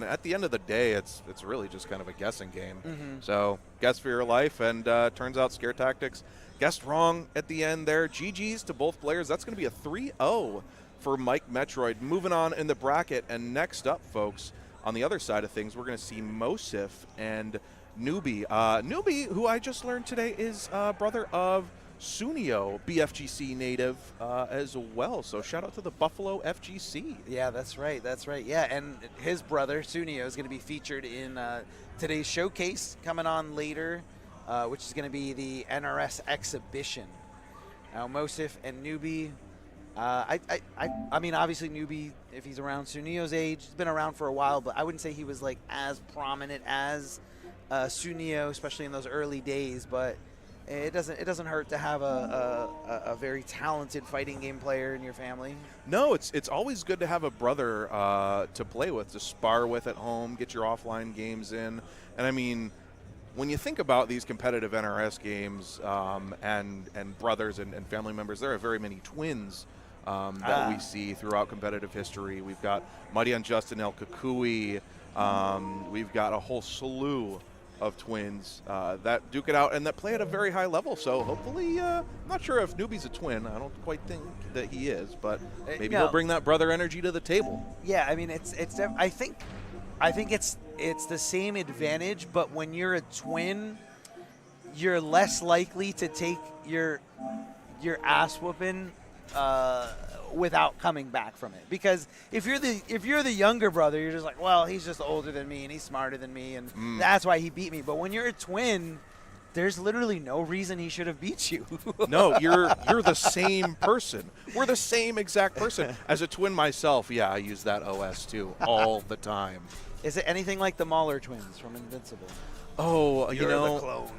at the end of the day, it's really just kind of a guessing game. Mm-hmm. So guess for your life, and turns out Scare Tactics guessed wrong at the end there. GG's to both players. That's going to be a 3-0 for Mike Metroid. Moving on in the bracket, and next up, folks, on the other side of things, we're going to see Moseph and NeUby. NeUby, who I just learned today, is brother of Sunio, BFGC native as well. So shout out to the Buffalo FGC. Yeah, that's right. That's right. Yeah, and his brother, Sunio, is going to be featured in today's showcase coming on later, which is going to be the NRS exhibition. Now, Moseph and NeUby, I mean, obviously NeUby, if he's around Sunio's age, he's been around for a while, but I wouldn't say he was like as prominent as Sunio, especially in those early days. But it doesn't hurt to have a very talented fighting game player in your family. No, it's always good to have a brother to play with, to spar with at home, get your offline games in. And I mean, when you think about these competitive NRS games and brothers and family members, there are very many twins that we see throughout competitive history. We've got Mighty Unjust El Kukui. We've got a whole slew of twins that duke it out and that play at a very high level. So hopefully, I'm not sure if NeUby's a twin. I don't quite think that he is, but maybe he'll bring that brother energy to the table. Yeah, I mean, I think it's the same advantage, but when you're a twin, you're less likely to take your ass whooping without coming back from it. Because if you're the younger brother, you're just like, well, he's just older than me and he's smarter than me, and that's why he beat me. But when you're a twin, there's literally no reason he should have beat you. No, you're the same person. We're the same exact person. As a twin myself, yeah, I use that OS too all the time. Is it anything like the Mahler twins from Invincible? Oh, You're the clone.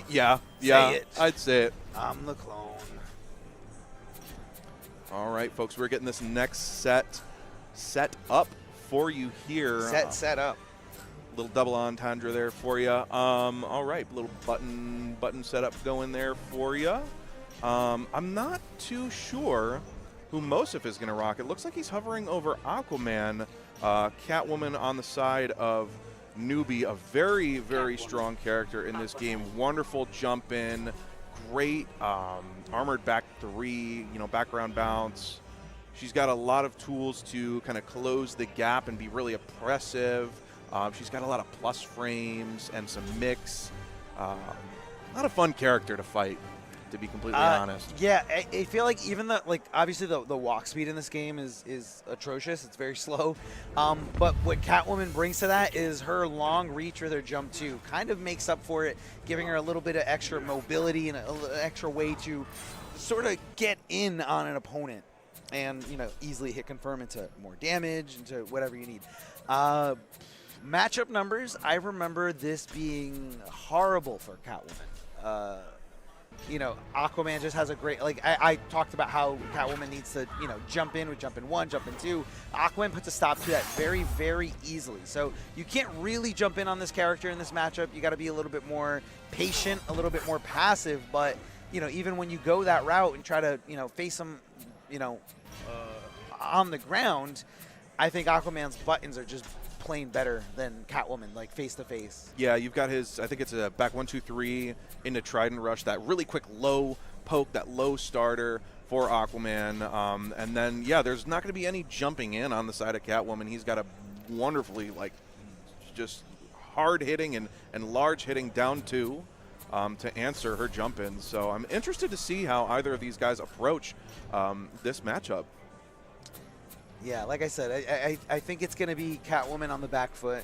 yeah, Say it. I'd say it. I'm the clone. All right, folks, we're getting this next set up for you here. Set up. Little double entendre there for you. All right, little button setup going there for you. I'm not too sure who Moseph is going to rock. It looks like he's hovering over Aquaman. Catwoman on the side of NeUby, a very, very strong character in this game. Wonderful jump in, great armored back 3, background bounce. She's got a lot of tools to kind of close the gap and be really oppressive. She's got a lot of plus frames and some mix. Not a fun character to fight, to be completely honest. Yeah, I feel like even obviously the walk speed in this game is atrocious. It's very slow. But what Catwoman brings to that is her long reach with her jump 2 kind of makes up for it, giving her a little bit of extra mobility and an extra way to sort of get in on an opponent and, easily hit confirm into more damage, into whatever you need. Matchup numbers, I remember this being horrible for Catwoman. Aquaman just has a great, I talked about how Catwoman needs to, jump in with jump in 1, jump in 2. Aquaman puts a stop to that very, very easily. So you can't really jump in on this character in this matchup. You got to be a little bit more patient, a little bit more passive. But, even when you go that route and try to, face him, on the ground, I think Aquaman's buttons are just plain better than Catwoman, like face to face. Yeah, you've got his, I think it's a back 1, 2, 3 into Trident Rush, that really quick low poke, that low starter for Aquaman. And then, yeah, there's not going to be any jumping in on the side of Catwoman. He's got a wonderfully, just hard hitting and large hitting down 2 to answer her jump in. So I'm interested to see how either of these guys approach this matchup. Yeah, like I said, I think it's going to be Catwoman on the back foot.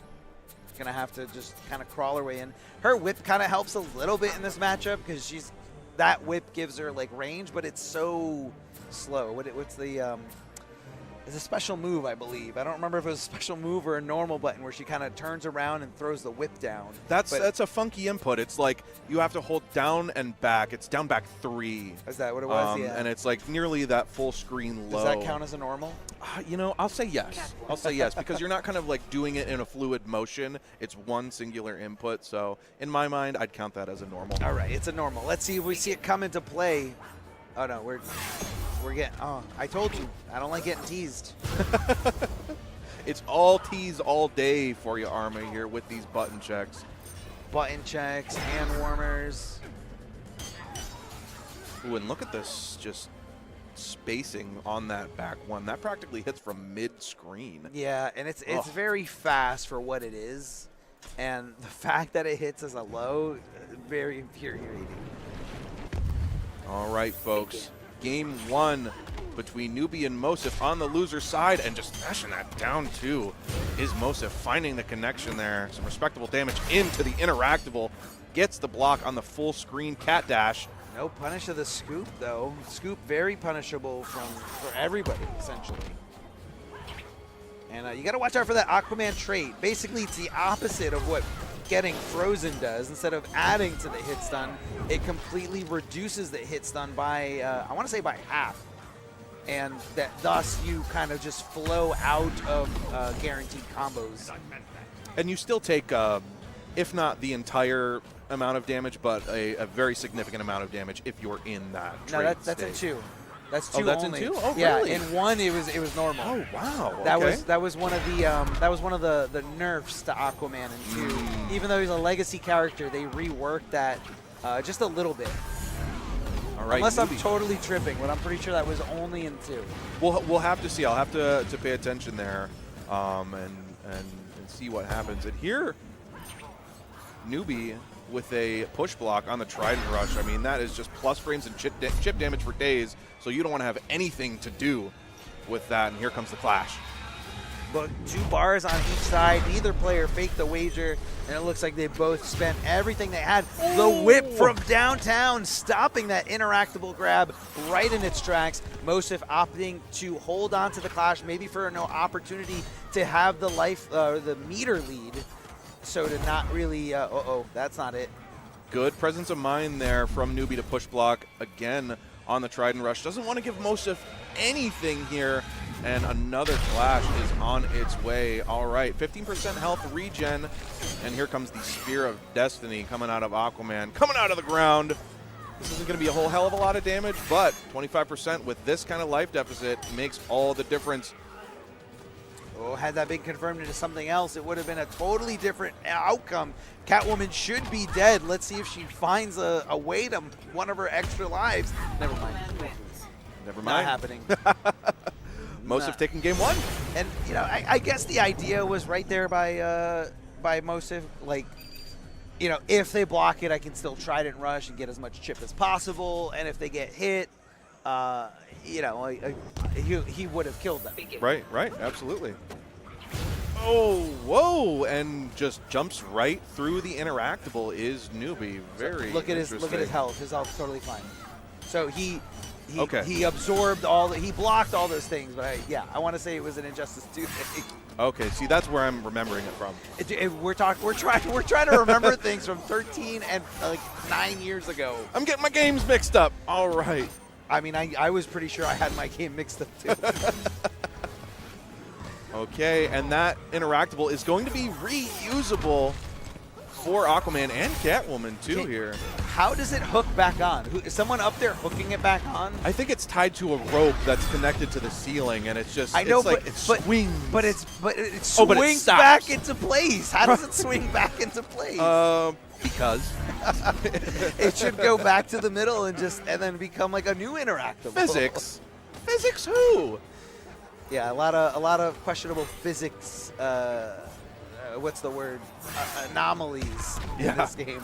Going to have to just kind of crawl her way in. Her whip kind of helps a little bit in this matchup because that whip gives her range, but it's so slow. What's the it's a special move, I believe. I don't remember if it was a special move or a normal button where she kind of turns around and throws the whip down. That's a funky input. It's like you have to hold down and back. It's down back 3. Is that what it was? Yeah. And it's nearly that full screen low. Does that count as a normal? I'll say yes. I'll say yes because you're not kind of doing it in a fluid motion. It's one singular input. So in my mind, I'd count that as a normal. All right, it's a normal. Let's see if we see it come into play. Oh no, we're getting. Oh, I told you, I don't like getting teased. It's all tease all day for you, Arma, here with these button checks. Button checks, hand warmers. Ooh, and look at this just spacing on that back one. That practically hits from mid-screen. Yeah, and it's very fast for what it is. And the fact that it hits as a low, very infuriating. All right, folks. Game 1 between NeUby and Moseph on the loser side, and just smashing that down too is Moseph, finding the connection there. Some respectable damage into the interactable. Gets the block on the full screen cat dash. No punish of the scoop, though. Scoop very punishable for everybody, essentially. And you got to watch out for that Aquaman trait. Basically, it's the opposite of what getting frozen does. Instead of adding to the hit stun, it completely reduces the hit stun by, I want to say by half. And thus you kind of just flow out of guaranteed combos. And you still take, if not the entire amount of damage, but a very significant amount of damage if you're in that No, trade that's in state. 2. That's 2 Oh, that's only. in 2? Oh, yeah, really? in 1 it was normal. Oh, wow. That okay. was one of the nerfs to Aquaman in 2. Even though he's a legacy character, they reworked that just a little bit. All right, Unless I'm NeUby. totally tripping, but I'm pretty sure that was only in 2. We'll have to see. I'll have to pay attention there, and see what happens. And here, NeUby with a push block on the Trident Rush. I mean, that is just plus frames and chip damage for days. So you don't want to have anything to do with that. And here comes the clash. But 2 bars on each side. Neither player faked the wager, and it looks like they both spent everything they had. The whip from downtown, stopping that interactable grab right in its tracks. Moseph opting to hold on to the clash, maybe for no opportunity to have the the meter lead. So to not really, that's not it. Good presence of mind there from NeUby to push block again on the Trident Rush. Doesn't want to give Moseph anything here. And another clash is on its way. All right, 15% health regen. And here comes the Spear of Destiny coming out of Aquaman, coming out of the ground. This isn't going to be a whole hell of a lot of damage, but 25% with this kind of life deficit makes all the difference. Oh, had that been confirmed into something else, it would have been a totally different outcome. Catwoman should be dead. Let's see if she finds a way to one of her extra lives. Never mind. Never Not mind. happening. Moseph taking game 1. And, you know, I guess the idea was right there by Moseph. Like, you know, if they block it, I can still Trident Rush and get as much chip as possible. And if they get hit, you know, he would have killed them. Right, absolutely. Oh, whoa, and just jumps right through the interactable is NeUby. Very Look at his interesting. health. His health's totally fine. So he Okay. absorbed he blocked all those things, but I want to say it was an Injustice 2 thing. Okay, see, that's where I'm remembering it from. We're trying to remember things from 13 and like 9 years ago. I'm getting my games mixed up. All right. I mean, I was pretty sure I had my game mixed up too. Okay, and that interactable is going to be reusable for Aquaman and Catwoman too here. How does it hook back on? Is someone up there hooking it back on? I think it's tied to a rope that's connected to the ceiling, and it's just I know, it's like it swings. But it but swings stops. back into place. How does it swing back into place? Because It should go back to the middle and then become like a new interactable. physics. Physics who? Yeah, a lot of questionable physics. What's the word? Anomalies in this game.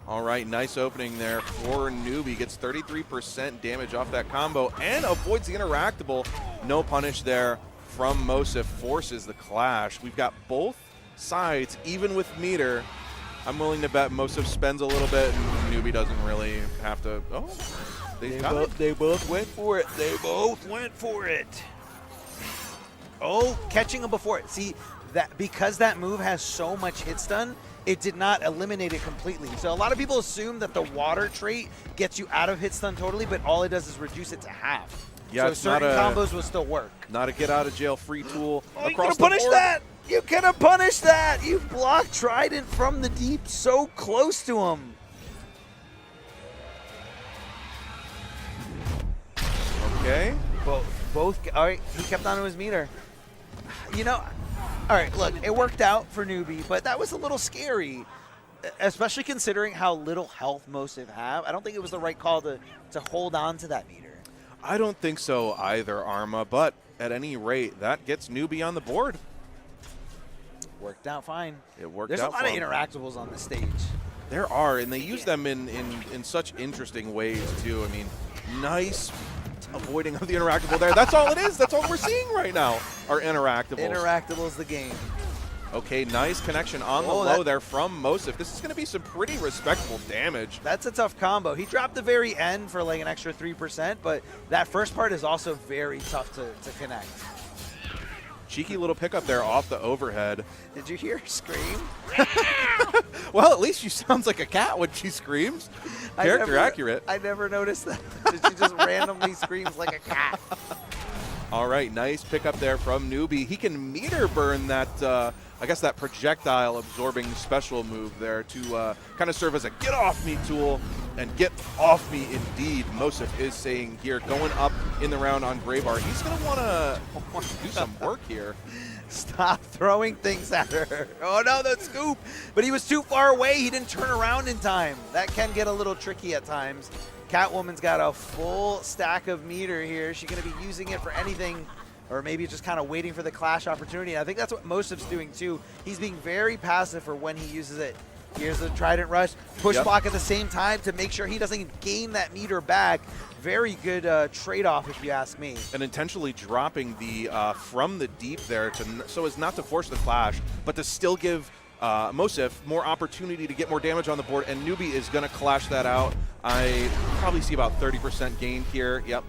All right, nice opening there for NeUby. Gets 33% damage off that combo and avoids the interactable. No punish there from Moseph. Forces the clash. We've got both sides, even with meter. I'm willing to bet Moseph spends a little bit and NeUby doesn't really have to. Oh, They both went for it. They both went for it. Oh, catching him before it. See, that because that move has so much hit stun, it did not eliminate it completely. So a lot of people assume that the water trait gets you out of hit stun totally, but all it does is reduce it to half. Yeah, so it's certain not combos will still work. Not a get out of jail free tool Oh, you across could have the punished board. that. You could have punished that. You blocked Trident from the deep, so close to him. Okay. Both. All right, he kept on to his meter. You know, All right, look, it worked out for NeUby, but that was a little scary, especially considering how little health Moseph have. I don't think it was the right call to hold on to that meter. I don't think so either, Arma, but at any rate, that gets NeUby on the board. Worked out fine. It worked There's out a lot of fine. interactables on the stage. There are, and they use them in such interesting ways, too. I mean, nice avoiding of the interactable there. That's all it is. That's all we're seeing right now are interactables. Interactable's the game. Okay, nice connection on the low there from Moseph. This is going to be some pretty respectable damage. That's a tough combo. He dropped the very end for like an extra 3%, but that first part is also very tough to connect. Cheeky little pickup there off the overhead. Did you hear her scream? Well, at least she sounds like a cat when she screams. Character accurate. I never noticed that. She just randomly screams like a cat. All right, nice pickup there from NeUby. He can meter burn that, I guess that projectile absorbing special move there to kind of serve as a get off me tool, and get off me indeed. Moseph is saying here, going up in the round on Graybar. He's going to want to do some work here. Stop throwing things at her. Oh no, the scoop. But he was too far away. He didn't turn around in time. That can get a little tricky at times. Catwoman's got a full stack of meter here. She's going to be using it for anything, or maybe just kind of waiting for the clash opportunity. And I think that's what Mosef's doing too. He's being very passive for when he uses it. Here's the Trident Rush, push block at the same time to make sure he doesn't gain that meter back. Very good trade-off, if you ask me. And intentionally dropping the from the deep there so as not to force the clash, but to still give Moseph more opportunity to get more damage on the board, and NeUby is going to clash that out. I probably see about 30% gain here. Yep.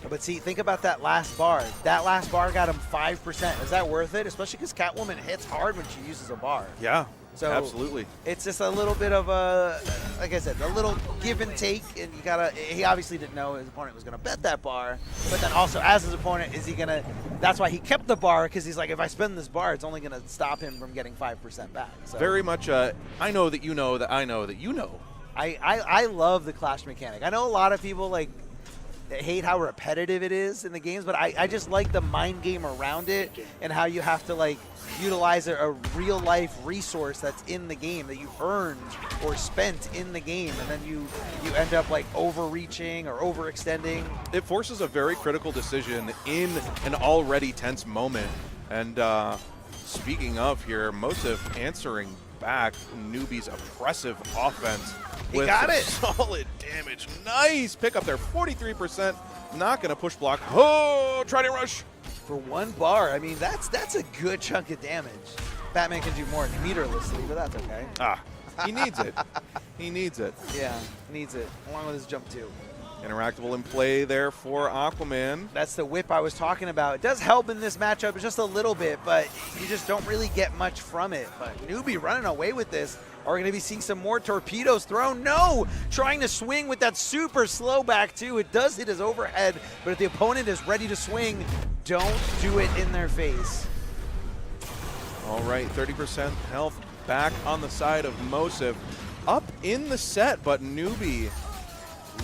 But see, think about that last bar. That last bar got him 5%. Is that worth it? Especially because Catwoman hits hard when she uses a bar. Yeah, so absolutely. It's just a little bit of a, like I said, a little give and take. And you gotta. He obviously didn't know his opponent was gonna bet that bar. But then also, as his opponent, is he gonna? That's why he kept the bar, because he's like, if I spend this bar, it's only gonna stop him from getting 5% back. So. Very much. I know that you know that I know that you know. I love the clash mechanic. I know a lot of people like hate how repetitive it is in the games, but I just like the mind game around it and how you have to like utilize a real life resource that's in the game that you earned or spent in the game, and then you end up like overreaching or overextending. It forces a very critical decision in an already tense moment. And speaking of here, Moseph answering back NeUby's oppressive offense. He got it. Solid damage. Nice pickup there. 43%. Not going to push block. Oh, Trident Rush. For one bar, I mean, that's a good chunk of damage. Batman can do more meterlessly, but that's okay. He needs it. He needs it. Yeah, needs it, along with his jump too. Interactable in play there for Aquaman. That's the whip I was talking about. It does help in this matchup just a little bit, but you just don't really get much from it. But NeUby running away with this. Are we going to be seeing some more torpedoes thrown? No! Trying to swing with that super slow back too. It does hit his overhead, but if the opponent is ready to swing, don't do it in their face. All right, 30% health back on the side of Moseph. Up in the set, but NeUby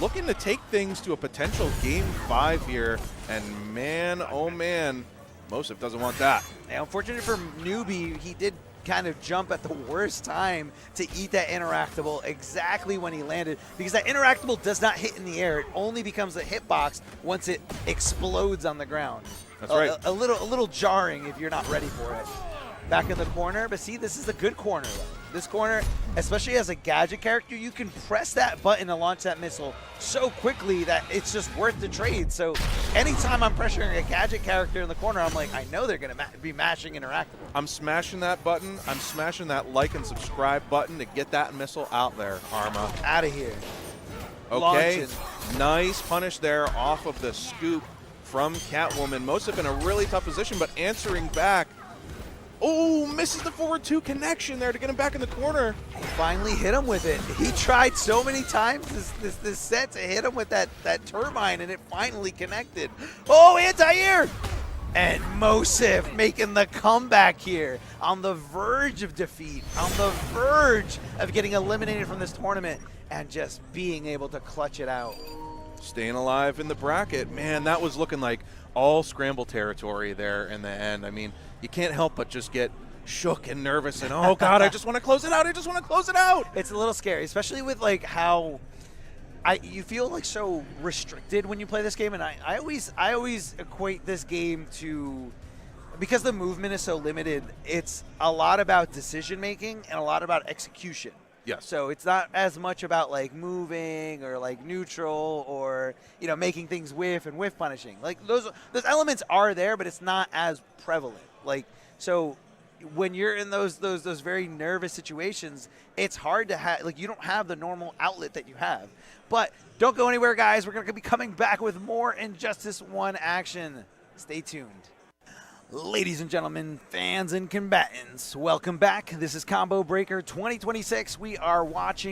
looking to take things to a potential Game 5 here. And man, oh man, Moseph doesn't want that. Yeah, unfortunately for NeUby, he did kind of jump at the worst time to eat that interactable exactly when he landed, because that interactable does not hit in the air. It only becomes a hitbox once it explodes on the ground. That's right. A little jarring if you're not ready for it. Back in the corner, but see, this is a good corner. This corner, especially as a gadget character, you can press that button to launch that missile so quickly that it's just worth the trade. So anytime I'm pressuring a gadget character in the corner, I'm like, I know they're going to be mashing interactable. I'm smashing that button. I'm smashing that like and subscribe button to get that missile out there, Arma. Out of here. Okay, Launching. Nice punish there off of the scoop from Catwoman. Moseph in a really tough position, but answering back. Oh, misses the forward 2 connection there to get him back in the corner. Finally hit him with it. He tried so many times this set to hit him with that turbine, and it finally connected. Oh, anti-air! And Moseph making the comeback here, on the verge of defeat, on the verge of getting eliminated from this tournament, and just being able to clutch it out. staying alive in the bracket. Man, that was looking like all scramble territory there in the end. I mean, you can't help but just get shook and nervous and, oh, God, I just want to close it out. I just want to close it out. It's a little scary, especially with, like, how you feel, like, so restricted when you play this game. And I always equate this game to, because the movement is so limited, it's a lot about decision-making and a lot about execution. Yes. So it's not as much about, like, moving or, like, neutral or, you know, making things whiff and whiff punishing. Like, those elements are there, but it's not as prevalent. Like, so when you're in those very nervous situations, it's hard to have, like, you don't have the normal outlet that you have. But don't go anywhere, guys. We're going to be coming back with more Injustice 1 action. Stay tuned. Ladies and gentlemen, fans and combatants, welcome back. This is Combo Breaker 2026. We are watching